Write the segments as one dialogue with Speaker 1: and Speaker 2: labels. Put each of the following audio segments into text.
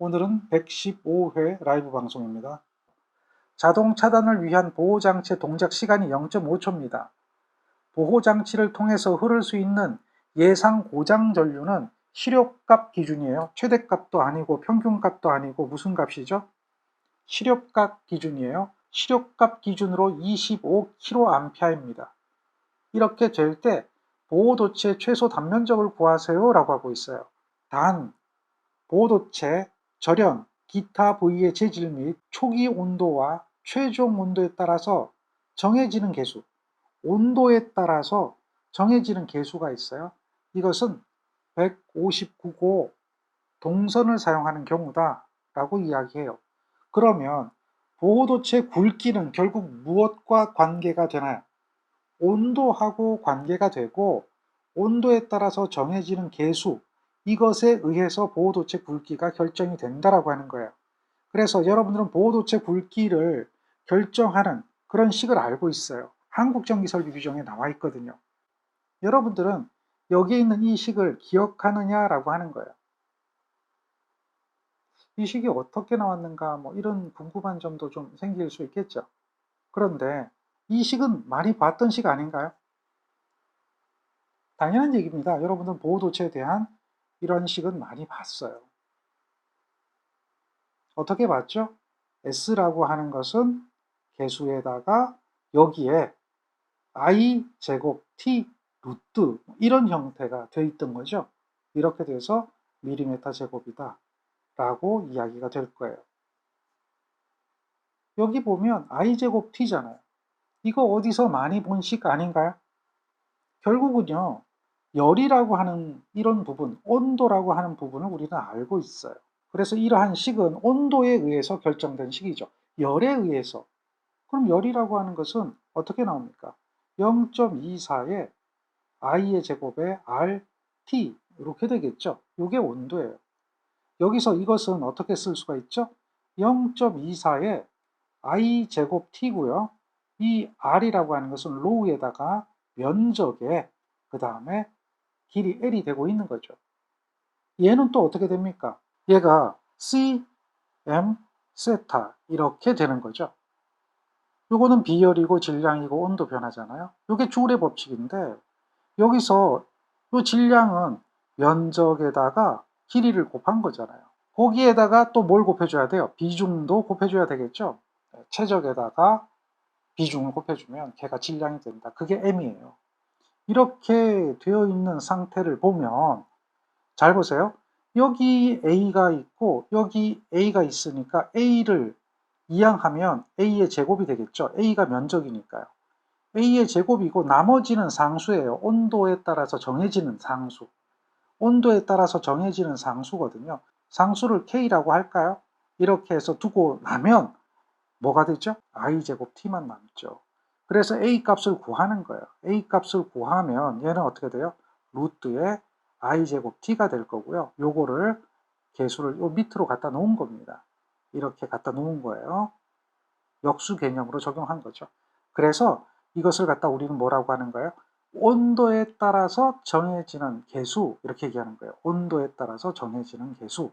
Speaker 1: 오늘은 115회 라이브 방송입니다. 자동 차단을 위한 보호장치 동작 시간이 0.5초입니다. 보호장치를 통해서 흐를 수 있는 예상 고장 전류는 시력값 기준이에요. 최대값도 아니고 평균값도 아니고 무슨 값이죠? 시력값 기준이에요. 시력값 기준으로 25kA입니다. 이렇게 될 때 보호도체의 최소 단면적을 구하세요 라고 하고 있어요. 단 보호도체, 절연, 기타 부위의 재질 및 초기 온도와 최종 온도에 따라서 정해지는 개수, 온도에 따라서 정해지는 개수가 있어요. 이것은 159고 동선을 사용하는 경우다 라고 이야기해요. 그러면 보호도체 굵기는 결국 무엇과 관계가 되나요? 온도하고 관계가 되고 온도에 따라서 정해지는 개수, 이것에 의해서 보호도체 굵기가 결정이 된다라고 하는 거예요. 그래서 여러분들은 보호도체 굵기를 결정하는 그런 식을 알고 있어요. 한국전기설비규정에 나와 있거든요. 여러분들은 여기에 있는 이 식을 기억하느냐라고 하는 거예요. 이 식이 어떻게 나왔는가 뭐 이런 궁금한 점도 좀 생길 수 있겠죠. 그런데 이 식은 많이 봤던 식 아닌가요? 당연한 얘기입니다. 여러분들은 보호도체에 대한 이런 식은 많이 봤어요. 어떻게 봤죠? S라고 하는 것은 개수에다가 여기에 I 제곱 T 루트 이런 형태가 되어 있던 거죠. 이렇게 돼서 밀리미터 제곱이다 라고 이야기가 될 거예요. 여기 보면 I 제곱 T잖아요. 이거 어디서 많이 본 식 아닌가요? 결국은요, 열이라고 하는 이런 부분, 온도라고 하는 부분을 우리는 알고 있어요. 그래서 이러한 식은 온도에 의해서 결정된 식이죠. 열에 의해서. 그럼 열이라고 하는 것은 어떻게 나옵니까? 0.24에 I의 제곱에 RT 이렇게 되겠죠. 이게 온도예요. 여기서 이것은 어떻게 쓸 수가 있죠? 0.24에 I 제곱 T고요. 이 R이라고 하는 것은 로우에다가 면적에 그 다음에 길이 L이 되고 있는 거죠. 얘는 또 어떻게 됩니까? 얘가 C, M, 세타 이렇게 되는 거죠. 요거는 비열이고 질량이고 온도 변화잖아요. 요게 줄의 법칙인데 여기서 요 질량은 면적에다가 길이를 곱한 거잖아요. 거기에다가 또 뭘 곱해줘야 돼요? 비중도 곱해줘야 되겠죠. 최적에다가 비중을 곱해주면 걔가 질량이 된다. 그게 M이에요. 이렇게 되어 있는 상태를 보면 잘 보세요. 여기 A가 있고 여기 A가 있으니까 A를 이항하면 A의 제곱이 되겠죠. A가 면적이니까요. A의 제곱이고 나머지는 상수예요. 온도에 따라서 정해지는 상수. 온도에 따라서 정해지는 상수거든요. 상수를 K라고 할까요? 이렇게 해서 두고 나면 뭐가 되죠? I제곱 T만 남죠. 그래서 A 값을 구하는 거예요. A 값을 구하면 얘는 어떻게 돼요? 루트에 I제곱 T가 될 거고요. 요거를 개수를 요 밑으로 갖다 놓은 겁니다. 이렇게 갖다 놓은 거예요. 역수 개념으로 적용한 거죠. 그래서 이것을 갖다 우리는 뭐라고 하는 거예요? 온도에 따라서 정해지는 개수 이렇게 얘기하는 거예요. 온도에 따라서 정해지는 개수.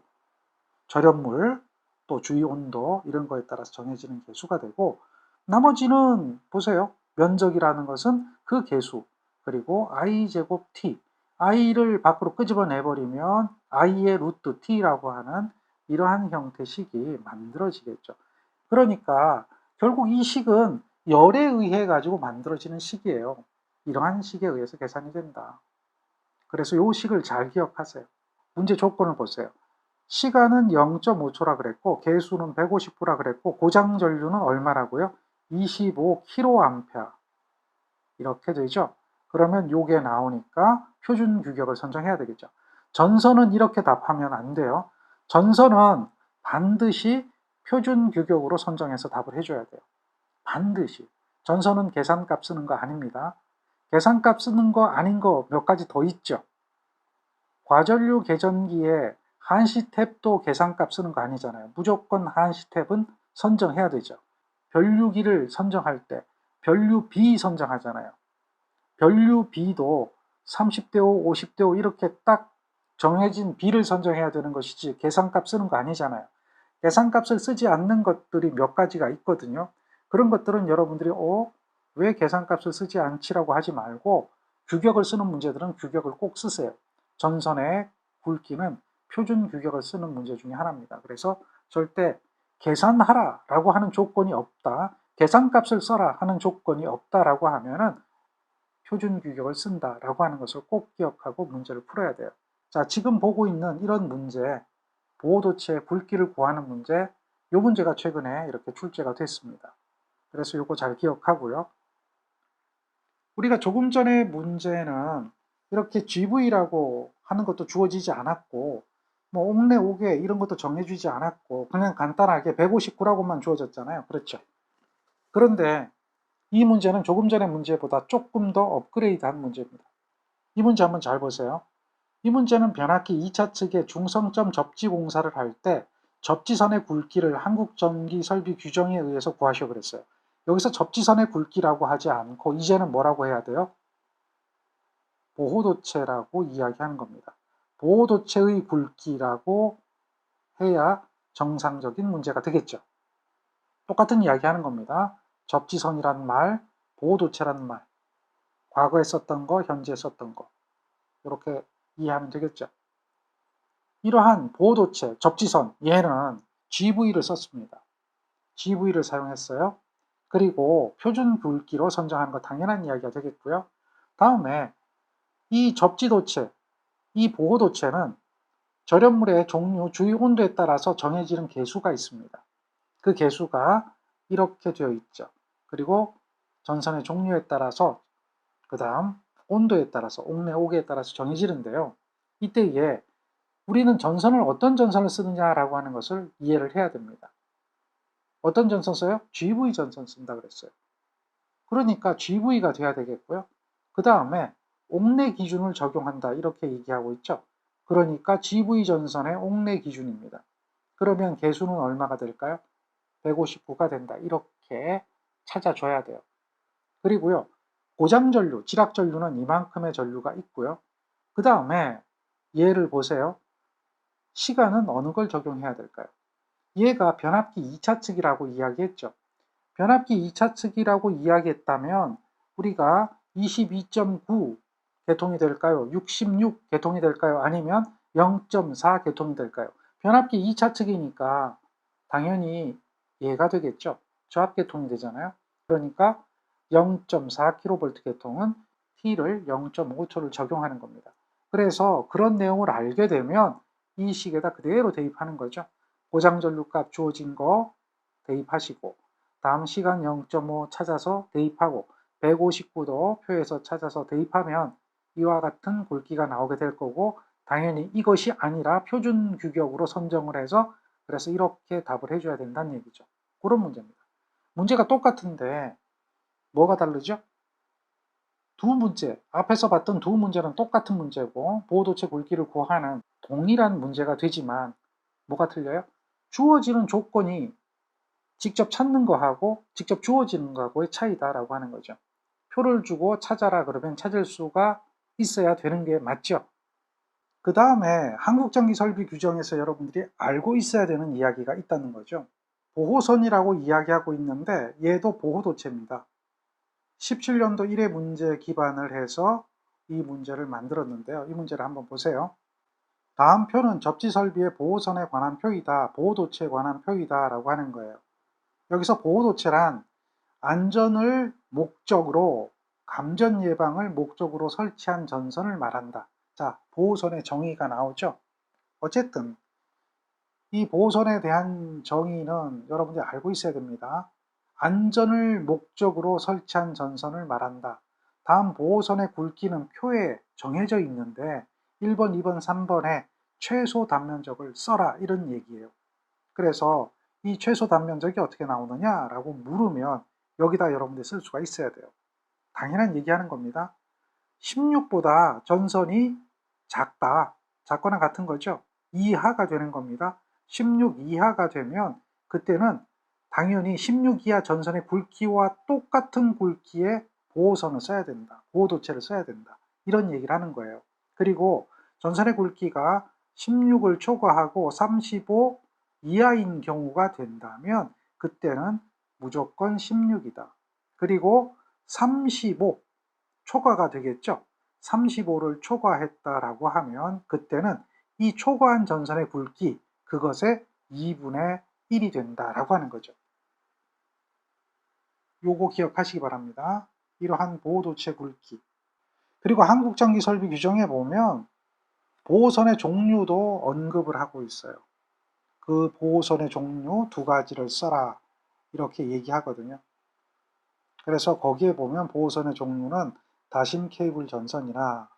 Speaker 1: 절연물, 또 주위 온도 이런 거에 따라서 정해지는 개수가 되고 나머지는 보세요. 면적이라는 것은 그 개수 그리고 i제곱 t i를 밖으로 끄집어내버리면 i의 루트 t라고 하는 이러한 형태식이 만들어지겠죠. 그러니까 결국 이 식은 열에 의해 가지고 만들어지는 식이에요. 이러한 식에 의해서 계산이 된다. 그래서 이 식을 잘 기억하세요. 문제 조건을 보세요. 시간은 0.5초라 그랬고 개수는 159라 그랬고 고장 전류는 얼마라고요? 25kA 이렇게 되죠. 그러면 요게 나오니까 표준 규격을 선정해야 되겠죠. 전선은 이렇게 답하면 안 돼요. 전선은 반드시 표준 규격으로 선정해서 답을 해줘야 돼요. 반드시. 전선은 계산값 쓰는 거 아닙니다. 계산값 쓰는 거 아닌 거 몇 가지 더 있죠. 과전류 계전기에 한시 탭도 계산값 쓰는 거 아니잖아요. 무조건 한시 탭은 선정해야 되죠. 변류기를 선정할 때 변류비 선정하잖아요. 변류비도 30대 5, 50대 5 이렇게 딱 정해진 B를 선정해야 되는 것이지 계산값 쓰는 거 아니잖아요. 계산값을 쓰지 않는 것들이 몇 가지가 있거든요. 그런 것들은 여러분들이 왜 계산값을 쓰지 않지라고 하지 말고 규격을 쓰는 문제들은 규격을 꼭 쓰세요. 전선의 굵기는 표준 규격을 쓰는 문제 중에 하나입니다. 그래서 절대 계산하라 라고 하는 조건이 없다, 계산값을 써라 하는 조건이 없다라고 하면은 표준 규격을 쓴다라고 하는 것을 꼭 기억하고 문제를 풀어야 돼요. 자, 지금 보고 있는 이런 문제, 보호도체의 굵기를 구하는 문제, 이 문제가 최근에 이렇게 출제가 됐습니다. 그래서 이거 잘 기억하고요. 우리가 조금 전에 문제는 이렇게 GV라고 하는 것도 주어지지 않았고, 뭐 옥내, 옥외 이런 것도 정해주지 않았고, 그냥 간단하게 159라고만 주어졌잖아요. 그렇죠? 그런데 이 문제는 조금 전의 문제보다 조금 더 업그레이드한 문제입니다. 이 문제 한번 잘 보세요. 이 문제는 변압기 2차 측에 중성점 접지 공사를 할 때 접지선의 굵기를 한국전기설비 규정에 의해서 구하시오 그랬어요. 여기서 접지선의 굵기라고 하지 않고 이제는 뭐라고 해야 돼요? 보호도체라고 이야기하는 겁니다. 보호도체의 굵기라고 해야 정상적인 문제가 되겠죠. 똑같은 이야기 하는 겁니다. 접지선이란 말, 보호도체란 말, 과거에 썼던 거, 현재 썼던 거, 이렇게 이해하면 되겠죠. 이러한 보호도체, 접지선, 얘는 GV를 썼습니다. GV를 사용했어요. 그리고 표준 굵기로 선정하는 거 당연한 이야기가 되겠고요. 다음에 이 접지도체, 이 보호도체는 절연물의 종류, 주위 온도에 따라서 정해지는 계수가 있습니다. 그 계수가 이렇게 되어 있죠. 그리고 전선의 종류에 따라서, 그 다음 온도에 따라서, 옥내, 옥외에 따라서 정해지는데요. 이때에 우리는 전선을 어떤 전선을 쓰느냐라고 하는 것을 이해를 해야 됩니다. 어떤 전선 써요? GV 전선 쓴다 그랬어요. 그러니까 GV가 돼야 되겠고요. 그 다음에 옥내 기준을 적용한다 이렇게 얘기하고 있죠. 그러니까 GV 전선의 옥내 기준입니다. 그러면 계수는 얼마가 될까요? 159가 된다. 이렇게 찾아줘야 돼요. 그리고요, 고장전류, 지락전류는 이만큼의 전류가 있고요. 그 다음에 얘를 보세요. 시간은 어느 걸 적용해야 될까요? 얘가 변압기 2차 측이라고 이야기했죠. 변압기 2차 측이라고 이야기했다면 우리가 22.9 개통이 될까요? 66 개통이 될까요? 아니면 0.4 개통이 될까요? 변압기 2차 측이니까 당연히 얘가 되겠죠. 저압 개통이 되잖아요. 그러니까 0.4kV 개통은 T를 0.5초를 적용하는 겁니다. 그래서 그런 내용을 알게 되면 이 식에다 그대로 대입하는 거죠. 고장전류 값 주어진 거 대입하시고, 다음 시간 0.5 찾아서 대입하고, 159도 표에서 찾아서 대입하면 이와 같은 굵기가 나오게 될 거고, 당연히 이것이 아니라 표준 규격으로 선정을 해서 그래서 이렇게 답을 해줘야 된다는 얘기죠. 그런 문제입니다. 문제가 똑같은데 뭐가 다르죠? 두 문제, 앞에서 봤던 두 문제는 똑같은 문제고 보호도체 굵기를 구하는 동일한 문제가 되지만 뭐가 틀려요? 주어지는 조건이 직접 찾는 거하고 직접 주어지는 거하고의 차이다라고 하는 거죠. 표를 주고 찾아라 그러면 찾을 수가 있어야 되는 게 맞죠. 그 다음에 한국전기설비 규정에서 여러분들이 알고 있어야 되는 이야기가 있다는 거죠. 보호선이라고 이야기하고 있는데 얘도 보호도체입니다. 17년도 1회 문제 기반을 해서 이 문제를 만들었는데요. 이 문제를 한번 보세요. 다음 표는 접지설비의 보호선에 관한 표이다, 보호도체에 관한 표이다 라고 하는 거예요. 여기서 보호도체란 안전을 목적으로, 감전 예방을 목적으로 설치한 전선을 말한다. 자, 보호선의 정의가 나오죠. 어쨌든 이 보호선에 대한 정의는 여러분들이 알고 있어야 됩니다. 안전을 목적으로 설치한 전선을 말한다. 다음 보호선의 굵기는 표에 정해져 있는데 1번, 2번, 3번에 최소 단면적을 써라 이런 얘기예요. 그래서 이 최소 단면적이 어떻게 나오느냐라고 물으면 여기다 여러분들이 쓸 수가 있어야 돼요. 당연한 얘기하는 겁니다. 16보다 전선이 작다, 작거나 같은 거죠. 이하가 되는 겁니다. 16 이하가 되면 그때는 당연히 16 이하 전선의 굵기와 똑같은 굵기의 보호선을 써야 된다. 보호도체를 써야 된다. 이런 얘기를 하는 거예요. 그리고 전선의 굵기가 16을 초과하고 35 이하인 경우가 된다면 그때는 무조건 16이다. 그리고 35 초과가 되겠죠. 35를 초과했다라고 하면 그때는 이 초과한 전선의 굵기 그것의 2분의 1이 된다라고 하는 거죠. 요거 기억하시기 바랍니다. 이러한 보호도체 굵기. 그리고 한국전기설비 규정에 보면 보호선의 종류도 언급을 하고 있어요. 그 보호선의 종류 두 가지를 써라 이렇게 얘기하거든요. 그래서 거기에 보면 보호선의 종류는 다심 케이블 전선이나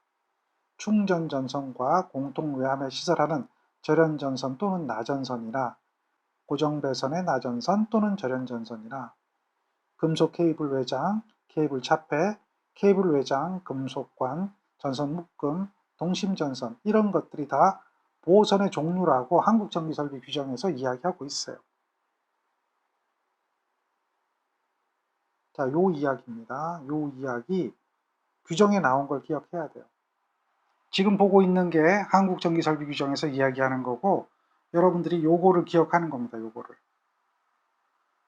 Speaker 1: 충전 전선과 공통 외함을 시설하는 절연 전선 또는 나전선이나 고정 배선의 나전선 또는 절연 전선이나 금속 케이블 외장, 케이블 차폐, 케이블 외장, 금속관, 전선 묶음, 동심 전선 이런 것들이 다 보호선의 종류라고 한국전기설비 규정에서 이야기하고 있어요. 자, 요 이야기입니다. 요 이야기 규정에 나온 걸 기억해야 돼요. 지금 보고 있는 게 한국전기설비 규정에서 이야기하는 거고 여러분들이 요거를 기억하는 겁니다.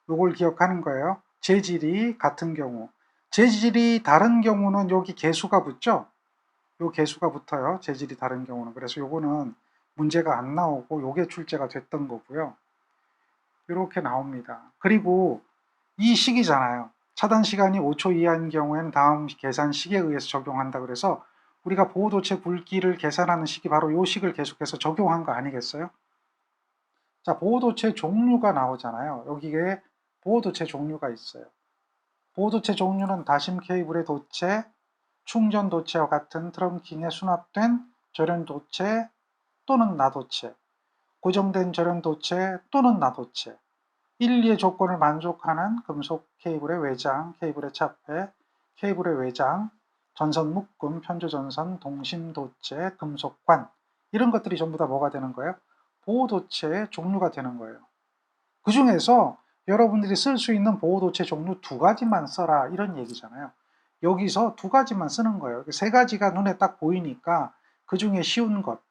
Speaker 1: 요걸 기억하는 거예요. 재질이 같은 경우 재질이 다른 경우는 여기 개수가 붙죠. 요 개수가 붙어요. 재질이 다른 경우는. 그래서 요거는 문제가 안 나오고 요게 출제가 됐던 거고요. 이렇게 나옵니다. 그리고 이 식이잖아요. 차단 시간이 5초 이하인 경우에는 다음 계산식에 의해서 적용한다 그래서 우리가 보호도체 굵기를 계산하는 식이 바로 요 식을 계속해서 적용한 거 아니겠어요? 자, 보호도체 종류가 나오잖아요. 여기에 보호도체 종류가 있어요. 보호도체 종류는 다심 케이블의 도체, 충전 도체와 같은 트렁킹에 수납된 절연 도체 또는 나도체, 고정된 절연 도체 또는 나도체, 1, 2의 조건을 만족하는 금속 케이블의 외장, 케이블의 차폐, 케이블의 외장, 전선 묶음, 편조 전선, 동심 도체, 금속관 이런 것들이 전부 다 뭐가 되는 거예요? 보호도체의 종류가 되는 거예요. 그 중에서 여러분들이 쓸 수 있는 보호도체 종류 두 가지만 써라 이런 얘기잖아요. 여기서 두 가지만 쓰는 거예요. 세 가지가 눈에 딱 보이니까 그 중에 쉬운 것,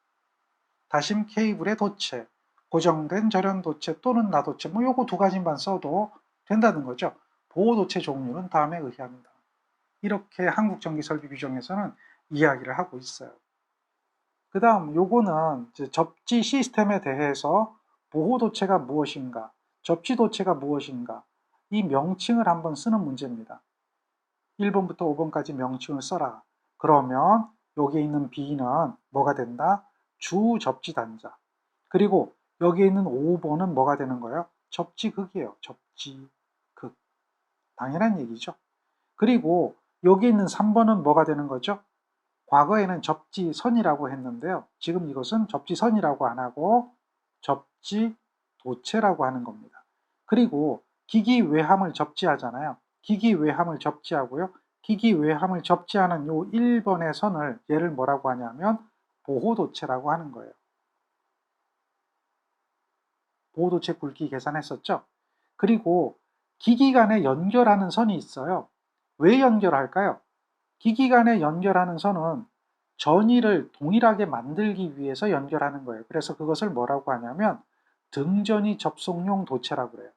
Speaker 1: 다심 케이블의 도체, 고정된 절연 도체 또는 나도체 뭐 요거 두 가지만 써도 된다는 거죠. 보호도체 종류는 다음에 의의합니다. 이렇게 한국전기설비 규정에서는 이야기를 하고 있어요. 그 다음 요거는 접지 시스템에 대해서 보호도체가 무엇인가, 접지도체가 무엇인가 이 명칭을 한번 쓰는 문제입니다. 1번부터 5번까지 명칭을 써라. 그러면 여기에 있는 B는 뭐가 된다? 주접지단자. 그리고 여기에 있는 5번은 뭐가 되는 거예요? 접지극이에요. 접지극. 당연한 얘기죠. 그리고 여기 있는 3번은 뭐가 되는 거죠? 과거에는 접지선이라고 했는데요. 지금 이것은 접지선이라고 안 하고 접지도체라고 하는 겁니다. 그리고 기기 외함을 접지하잖아요. 기기 외함을 접지하고요. 기기 외함을 접지하는 요 1번의 선을 얘를 뭐라고 하냐면 보호도체라고 하는 거예요. 보호도체 굵기 계산했었죠. 그리고 기기 간에 연결하는 선이 있어요. 왜 연결할까요? 기기 간에 연결하는 선은 전위를 동일하게 만들기 위해서 연결하는 거예요. 그래서 그것을 뭐라고 하냐면 등전위 접속용 도체라고 그래요.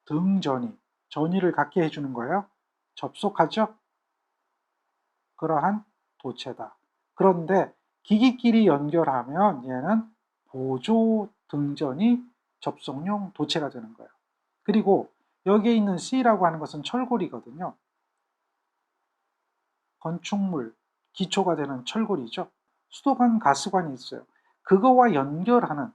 Speaker 1: 등전위, 전위를 갖게 해주는 거예요. 접속하죠? 그러한 도체다. 그런데 기기끼리 연결하면 얘는 보조 등전위 접속용 도체가 되는 거예요. 그리고 여기에 있는 C라고 하는 것은 철골이거든요. 건축물, 기초가 되는 철골이죠. 수도관, 가스관이 있어요. 그거와 연결하는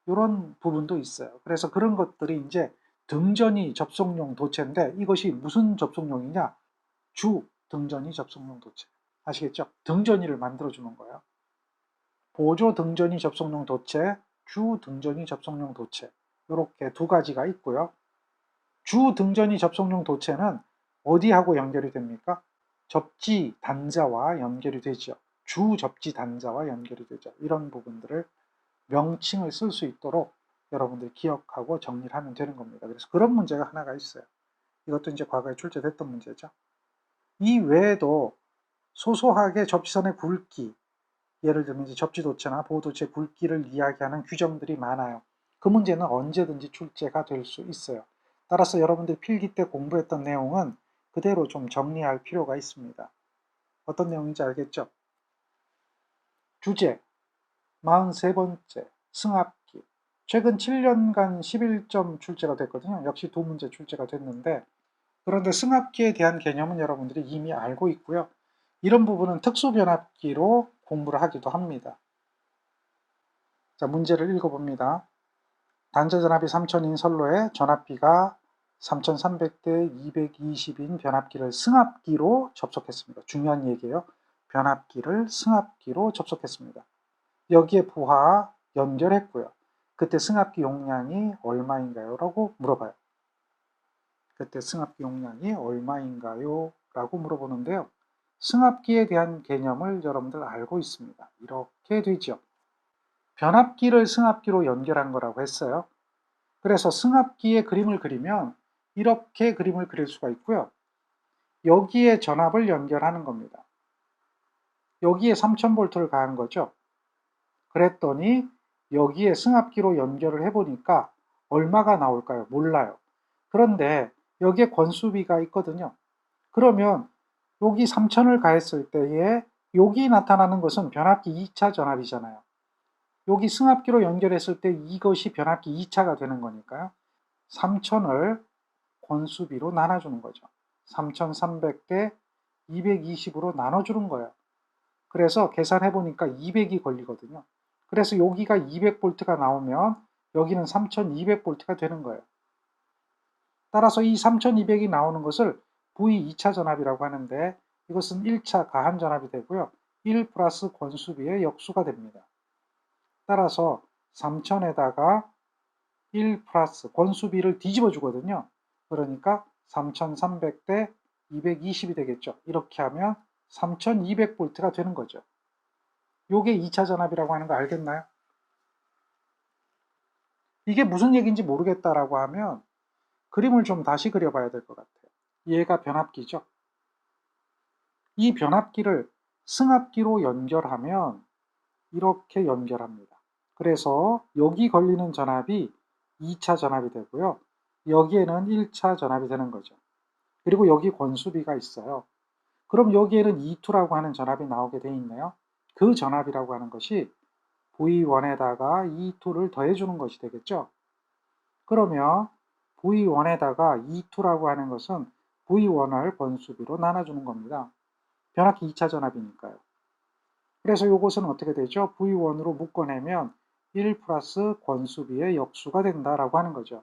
Speaker 1: 이런 부분도 있어요. 그래서 그런 것들이 이제 등전이 접속용 도체인데 이것이 무슨 접속용이냐? 주 등전이 접속용 도체. 아시겠죠? 등전이를 만들어주는 거예요. 보조 등전이 접속용 도체, 주 등전이 접속용 도체. 이렇게 두 가지가 있고요. 주 등전이 접속용 도체는 어디하고 연결이 됩니까? 접지 단자와 연결이 되죠. 주 접지 단자와 연결이 되죠. 이런 부분들을 명칭을 쓸 수 있도록 여러분들이 기억하고 정리를 하면 되는 겁니다. 그래서 그런 문제가 하나가 있어요. 이것도 이제 과거에 출제됐던 문제죠. 이 외에도 소소하게 접지선의 굵기, 예를 들면 이제 접지도체나 보호도체 굵기를 이야기하는 규정들이 많아요. 그 문제는 언제든지 출제가 될 수 있어요. 따라서 여러분들이 필기 때 공부했던 내용은 그대로 좀 정리할 필요가 있습니다. 어떤 내용인지 알겠죠? 주제, 43번째, 승합기. 최근 7년간 11점 출제가 됐거든요. 역시 두 문제 출제가 됐는데, 그런데 승합기에 대한 개념은 여러분들이 이미 알고 있고요. 이런 부분은 특수변압기로 공부를 하기도 합니다. 자, 문제를 읽어봅니다. 단자전압이 3000인 선로에 전압비가 3300대 220인 변압기를 승합기로 접속했습니다. 중요한 얘기예요. 변압기를 승합기로 접속했습니다. 여기에 부하 연결했고요. 그때 승합기 용량이 얼마인가요? 라고 물어봐요. 그때 승합기 용량이 얼마인가요? 라고 물어보는데요. 승합기에 대한 개념을 여러분들 알고 있습니다. 이렇게 되죠. 변압기를 승합기로 연결한 거라고 했어요. 그래서 승합기의 그림을 그리면 이렇게 그림을 그릴 수가 있고요. 여기에 전압을 연결하는 겁니다. 여기에 3000V를 가한 거죠. 그랬더니 여기에 승합기로 연결을 해보니까 얼마가 나올까요? 몰라요. 그런데 여기에 권수비가 있거든요. 그러면 여기 3000을 가했을 때에 여기 나타나는 것은 변압기 2차 전압이잖아요. 여기 승합기로 연결했을 때 이것이 변압기 2차가 되는 거니까요. 3000을 권수비로 나눠주는 거죠. 3300대 220으로 나눠주는 거예요. 그래서 계산해 보니까 200이 걸리거든요. 그래서 여기가 200V가 나오면 여기는 3200V가 되는 거예요. 따라서 이 3200이 나오는 것을 V 2차 전압이라고 하는데 이것은 1차 가한 전압이 되고요. 1 플러스 권수비의 역수가 됩니다. 따라서 3000에다가 1 플러스 권수비를 뒤집어 주거든요. 그러니까 3300대 220이 되겠죠. 이렇게 하면 3200V가 되는 거죠. 요게 2차 전압이라고 하는 거 알겠나요? 이게 무슨 얘기인지 모르겠다라고 하면 그림을 좀 다시 그려봐야 될 것 같아요. 얘가 변압기죠. 이 변압기를 승합기로 연결하면 이렇게 연결합니다. 그래서 여기 걸리는 전압이 2차 전압이 되고요. 여기에는 1차 전압이 되는 거죠. 그리고 여기 권수비가 있어요. 그럼 여기에는 E2라고 하는 전압이 나오게 돼 있네요. 그 전압이라고 하는 것이 V1에다가 E2를 더해주는 것이 되겠죠. 그러면 V1에다가 E2라고 하는 것은 V1을 권수비로 나눠주는 겁니다. 변압기 2차 전압이니까요. 그래서 이것은 어떻게 되죠? V1으로 묶어내면 1 플러스 권수비의 역수가 된다라고 하는 거죠.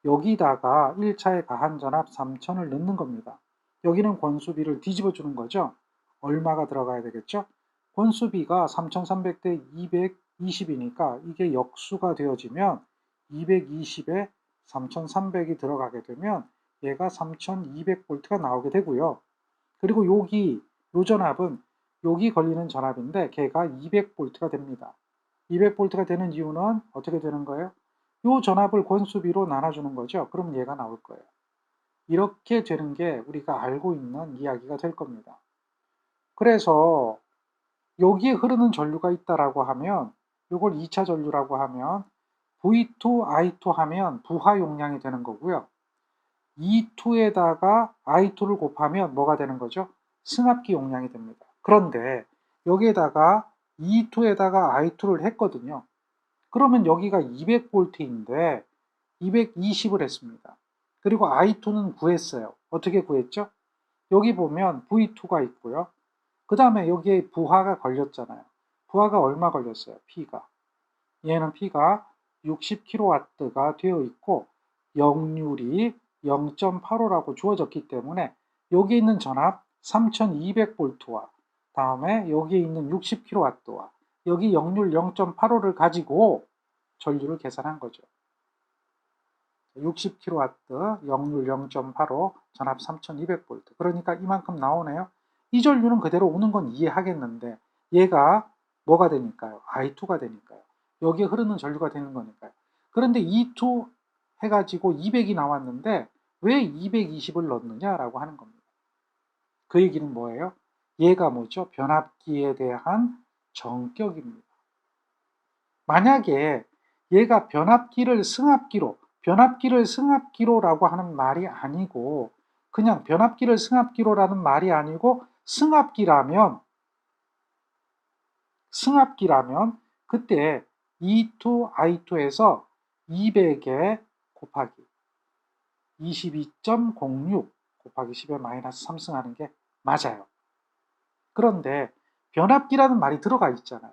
Speaker 1: 여기다가 1차에 가한 전압 3000을 넣는 겁니다. 여기는 권수비를 뒤집어 주는 거죠. 얼마가 들어가야 되겠죠? 권수비가 3300대 220이니까 이게 역수가 되어지면 220에 3300이 들어가게 되면 얘가 3200V가 나오게 되고요. 그리고 여기 요 전압은 여기 걸리는 전압인데 걔가 200V가 됩니다. 200V가 되는 이유는 어떻게 되는 거예요? 요 전압을 권수비로 나눠주는 거죠. 그럼 얘가 나올 거예요. 이렇게 되는 게 우리가 알고 있는 이야기가 될 겁니다. 그래서 여기에 흐르는 전류가 있다라고 하면 이걸 2차 전류라고 하면 V2, I2 하면 부하 용량이 되는 거고요. E2에다가 I2를 곱하면 뭐가 되는 거죠? 승합기 용량이 됩니다. 그런데 여기에다가 E2에다가 I2를 했거든요. 그러면 여기가 200V인데 220을 했습니다. 그리고 I2는 구했어요. 어떻게 구했죠? 여기 보면 V2가 있고요. 그 다음에 여기에 부하가 걸렸잖아요. 부하가 얼마 걸렸어요? P가. 얘는 P가 60kW가 되어 있고 역률이 0.85라고 주어졌기 때문에 여기 있는 전압 3200V와 다음에 여기 있는 60kW와 여기 역률 0.85를 가지고 전류를 계산한 거죠. 60kW, 역률 0.85, 전압 3200V. 그러니까 이만큼 나오네요. 이 전류는 그대로 오는 건 이해하겠는데 얘가 뭐가 되니까요? I2가 되니까요. 여기에 흐르는 전류가 되는 거니까요. 그런데 E2 해가지고 200이 나왔는데 왜 220을 넣느냐라고 하는 겁니다. 그 얘기는 뭐예요? 얘가 뭐죠? 변압기에 대한 정격입니다. 만약에 얘가 변압기를 승합기로라고 하는 말이 아니고 그냥 변압기를 승합기로라는 말이 아니고 승합기라면 그때 E2, I2에서 200에 곱하기 22.06 곱하기 10에 마이너스 3승하는 게 맞아요. 그런데 변압기라는 말이 들어가 있잖아요.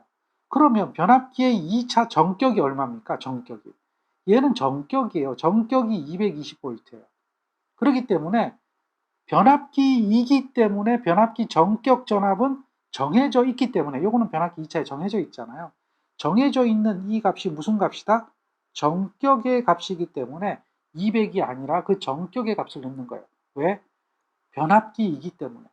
Speaker 1: 그러면 변압기의 2차 정격이 얼마입니까? 정격이. 얘는 정격이에요. 정격이 220V예요. 그렇기 때문에 변압기이기 때문에 변압기 정격 전압은 정해져 있기 때문에 요거는 변압기 2차에 정해져 있잖아요. 정해져 있는 이 값이 무슨 값이다? 정격의 값이기 때문에 200이 아니라 그 정격의 값을 넣는 거예요. 왜? 변압기이기 때문에.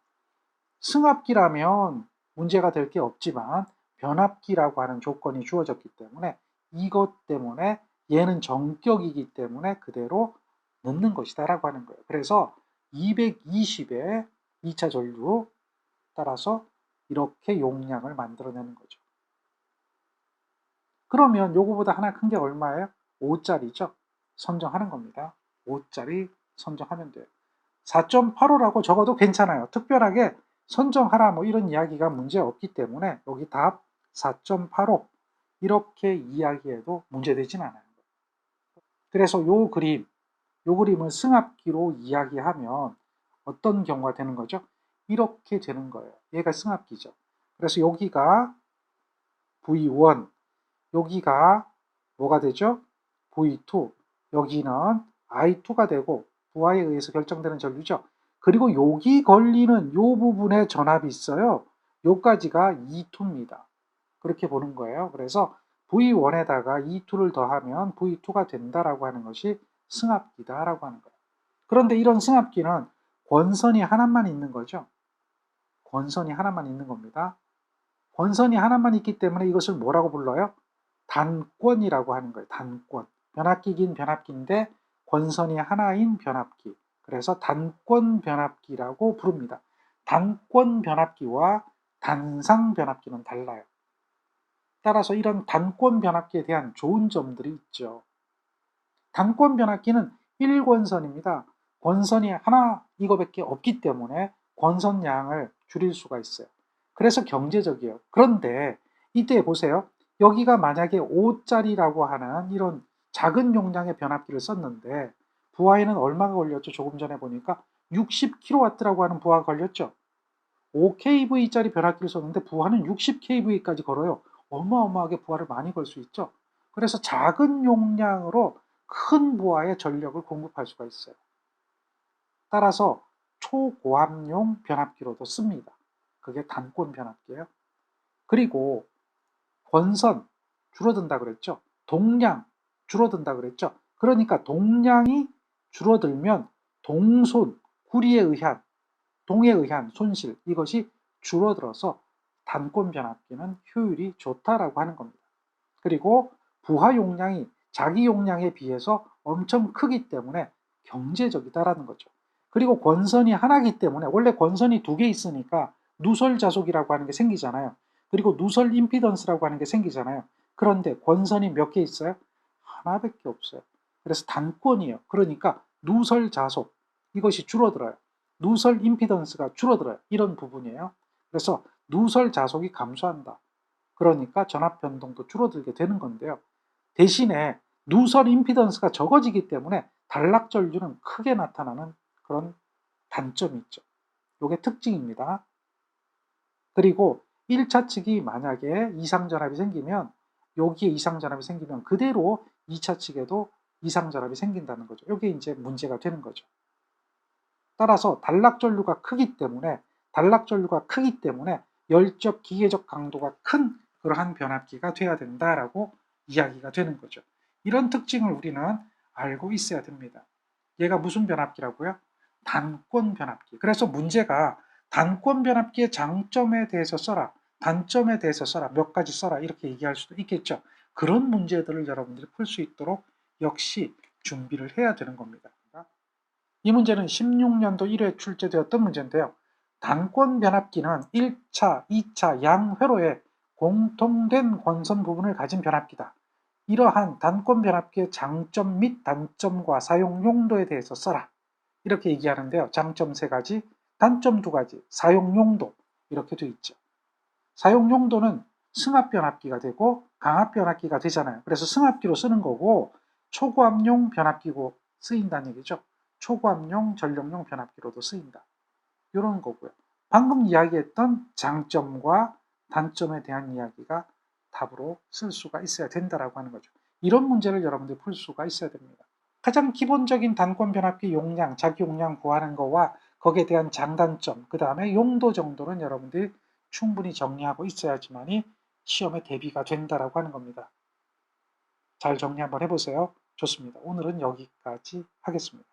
Speaker 1: 승합기라면 문제가 될 게 없지만 변압기라고 하는 조건이 주어졌기 때문에 이것 때문에 얘는 정격이기 때문에 그대로 넣는 것이다 라고 하는 거예요. 그래서 220에 2차 전류 따라서 이렇게 용량을 만들어내는 거죠. 그러면 요거보다 하나 큰 게 얼마예요? 5짜리죠. 선정하는 겁니다. 5짜리 선정하면 돼요. 4.85라고 적어도 괜찮아요. 특별하게 선정하라 뭐 이런 이야기가 문제 없기 때문에 여기 답 4.85 이렇게 이야기해도 문제되진 않아요. 그래서 요 그림을 승합기로 이야기하면 어떤 경우가 되는 거죠? 이렇게 되는 거예요. 얘가 승합기죠. 그래서 여기가 V1, 여기가 뭐가 되죠? V2, 여기는 I2가 되고 부하에 의해서 결정되는 전류죠. 그리고 여기 걸리는 요 부분에 전압이 있어요. 요까지가 E2입니다. 그렇게 보는 거예요. 그래서 V1에다가 E2를 더하면 V2가 된다라고 하는 것이 승합기다라고 하는 거예요. 그런데 이런 승합기는 권선이 하나만 있는 거죠. 권선이 하나만 있는 겁니다. 권선이 하나만 있기 때문에 이것을 뭐라고 불러요? 단권이라고 하는 거예요. 단권. 변압기긴 변압기인데 권선이 하나인 변압기. 그래서 단권 변압기라고 부릅니다. 단권 변압기와 단상 변압기는 달라요. 따라서 이런 단권 변압기에 대한 좋은 점들이 있죠. 단권 변압기는 1권선입니다. 권선이 하나 이거밖에 없기 때문에 권선량을 줄일 수가 있어요. 그래서 경제적이에요. 그런데 이때 보세요. 여기가 만약에 5짜리라고 하는 이런 작은 용량의 변압기를 썼는데 부하에는 얼마가 걸렸죠? 조금 전에 보니까 60kW라고 하는 부하가 걸렸죠. 5kV짜리 변압기를 썼는데 부하는 60kV까지 걸어요. 어마어마하게 부하를 많이 걸 수 있죠. 그래서 작은 용량으로 큰 부하의 전력을 공급할 수가 있어요. 따라서 초고압용 변압기로도 씁니다. 그게 단권 변압기예요. 그리고 권선 줄어든다 그랬죠. 동량 줄어든다 그랬죠. 그러니까 동량이 줄어들면 동손, 동에 의한 손실 이것이 줄어들어서 단권 변압기는 효율이 좋다라고 하는 겁니다. 그리고 부하 용량이 자기 용량에 비해서 엄청 크기 때문에 경제적이다라는 거죠. 그리고 권선이 하나이기 때문에 원래 권선이 2개 있으니까 누설 자속이라고 하는 게 생기잖아요. 그리고 누설 임피던스라고 하는 게 생기잖아요. 그런데 권선이 몇 개 있어요? 하나밖에 없어요. 그래서 단권이에요. 그러니까 누설 자속 이것이 줄어들어요. 누설 임피던스가 줄어들어요. 이런 부분이에요. 그래서 누설 자속이 감소한다. 그러니까 전압 변동도 줄어들게 되는 건데요. 대신에 누설 임피던스가 적어지기 때문에 단락 전류는 크게 나타나는 그런 단점이 있죠. 이게 특징입니다. 그리고 1차 측이 만약에 이상전압이 생기면 여기에 이상전압이 생기면 그대로 2차 측에도 이상전압이 생긴다는 거죠. 이게 이제 문제가 되는 거죠. 따라서 단락 전류가 크기 때문에 열적 기계적 강도가 큰 그러한 변압기가 돼야 된다라고 이야기가 되는 거죠. 이런 특징을 우리는 알고 있어야 됩니다. 얘가 무슨 변압기라고요? 단권 변압기. 그래서 문제가 단권 변압기의 장점에 대해서 써라, 단점에 대해서 써라, 몇 가지 써라 이렇게 얘기할 수도 있겠죠. 그런 문제들을 여러분들이 풀 수 있도록 역시 준비를 해야 되는 겁니다. 이 문제는 16년도 1회 출제되었던 문제인데요. 단권 변압기는 1차, 2차 양회로에 공통된 권선 부분을 가진 변압기다. 이러한 단권 변압기의 장점 및 단점과 사용 용도에 대해서 써라. 이렇게 얘기하는데요. 장점 3가지, 단점 2가지, 사용 용도 이렇게 돼 있죠. 사용 용도는 승합 변압기가 되고 강압 변압기가 되잖아요. 그래서 승합기로 쓰는 거고 초고압용 변압기고 쓰인다는 얘기죠. 초고압용 전력용 변압기로도 쓰인다. 이런 거고요. 방금 이야기했던 장점과 단점에 대한 이야기가 답으로 쓸 수가 있어야 된다라고 하는 거죠. 이런 문제를 여러분들이 풀 수가 있어야 됩니다. 가장 기본적인 단권 변압기 용량, 자기 용량 구하는 거와 거기에 대한 장단점, 그 다음에 용도 정도는 여러분들이 충분히 정리하고 있어야지만이 시험에 대비가 된다라고 하는 겁니다. 잘 정리 한번 해보세요. 좋습니다. 오늘은 여기까지 하겠습니다.